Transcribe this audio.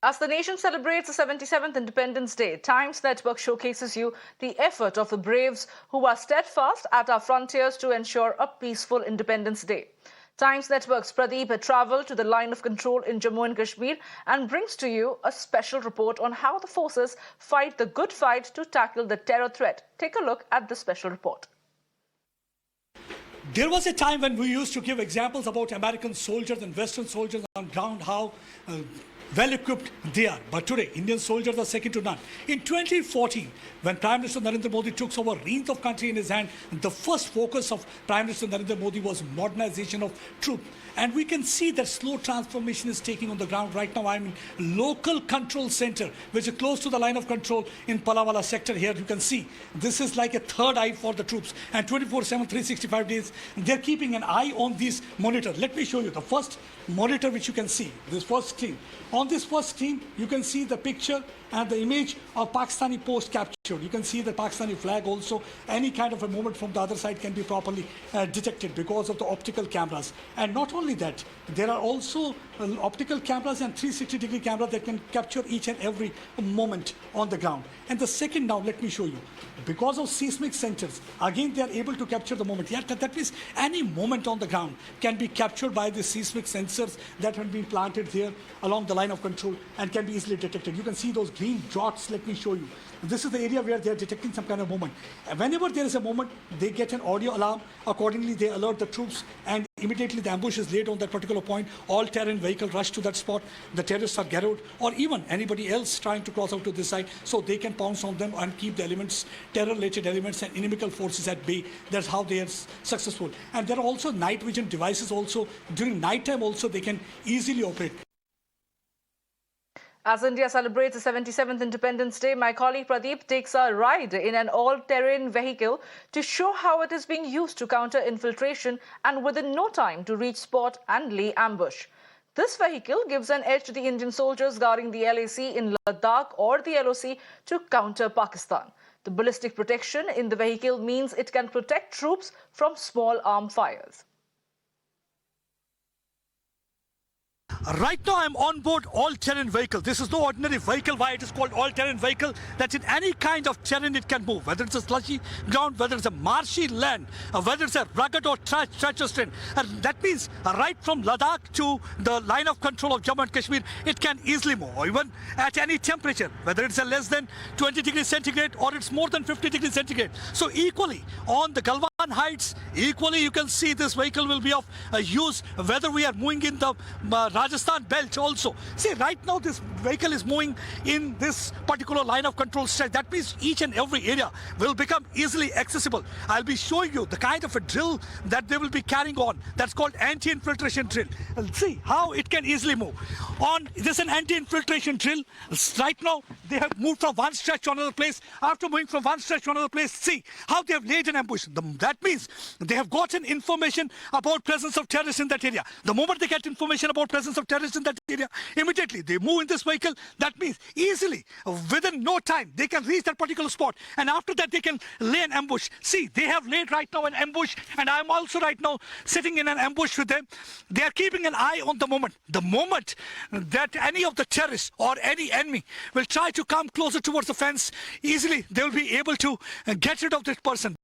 As the nation celebrates the 77th Independence Day, Times Network showcases you the effort of the braves who are steadfast at our frontiers to ensure a peaceful Independence Day. Times Network's Pradeep had travelled to the line of control in Jammu and Kashmir and brings to you a special report on how the forces fight the good fight to tackle the terror threat. Take a look at the special report. There was a time when we used to give examples about American soldiers and Western soldiers on ground, how well-equipped they are. But today, Indian soldiers are second to none. In 2014, when Prime Minister Narendra Modi took over reins of country in his hand, the first focus of Prime Minister Narendra Modi was modernization of troops. And we can see that slow transformation is taking on the ground right now. I'm in local control center, which is close to the line of control in Palawala sector. Here you can see this is like a third eye for the troops. And 24/7, 365 days, they're keeping an eye on these monitors. Let me show you the first monitor, which you can see, this first screen. On this first screen, you can see the picture and the image of Pakistani post captured. You can see the Pakistani flag also. Any kind of a movement from the other side can be properly detected because of the optical cameras. And not only that, there are also optical cameras and 360-degree cameras that can capture each and every moment on the ground. And the second, now let me show you, because of seismic sensors, again they are able to capture the moment. Yeah, that means any moment on the ground can be captured by the seismic sensors that have been planted there along the line of control and can be easily detected. You can see those green dots. Let me show you. This is the area where they are detecting some kind of movement. And whenever there is a movement, they get an audio alarm. Accordingly, they alert the troops, and immediately the ambush is laid on that particular point. All terrain vehicle rush to that spot. The terrorists are garrowed, or even anybody else trying to cross out to this side, so they can pounce on them and keep the elements, terror-related elements and inimical forces at bay. That's how they are successful. And there are also night vision devices also. During night time also, they can easily operate. As India celebrates the 77th Independence Day, my colleague Pradeep takes a ride in an all-terrain vehicle to show how it is being used to counter infiltration and within no time to reach spot and lay ambush. This vehicle gives an edge to the Indian soldiers guarding the LAC in Ladakh or the LOC to counter Pakistan. The ballistic protection in the vehicle means it can protect troops from small arm fires. Right now, I'm on board all-terrain vehicle. This is no ordinary vehicle. Why it is called all-terrain vehicle? That in any kind of terrain it can move, whether it's a slushy ground, whether it's a marshy land, whether it's a rugged or treacherous terrain. And that means right from Ladakh to the line of control of Jammu and Kashmir, it can easily move, or even at any temperature, whether it's a less than 20 degrees centigrade or it's more than 50 degrees centigrade. So equally, on the Galwan Heights, equally you can see this vehicle will be of use, whether we are moving in the Rajasthan belt also. See, right now this vehicle is moving in this particular line of control stretch. That means each and every area will become easily accessible. I'll be showing you the kind of a drill that they will be carrying on. That's called anti-infiltration drill. See how it can easily move. On this an anti-infiltration drill. Right now they have moved from one stretch to another place. After moving from one stretch to another place, see how they have laid an ambush. That means they have gotten information about presence of terrorists in that area. The moment they get information about presence of terrorists in that area, immediately they move in this vehicle. That means easily, within no time, they can reach that particular spot. And after that, they can lay an ambush. See, they have laid right now an ambush, and I'm also right now sitting in an ambush with them. They are keeping an eye on the moment. The moment that any of the terrorists or any enemy will try to come closer towards the fence, easily they will be able to get rid of this person.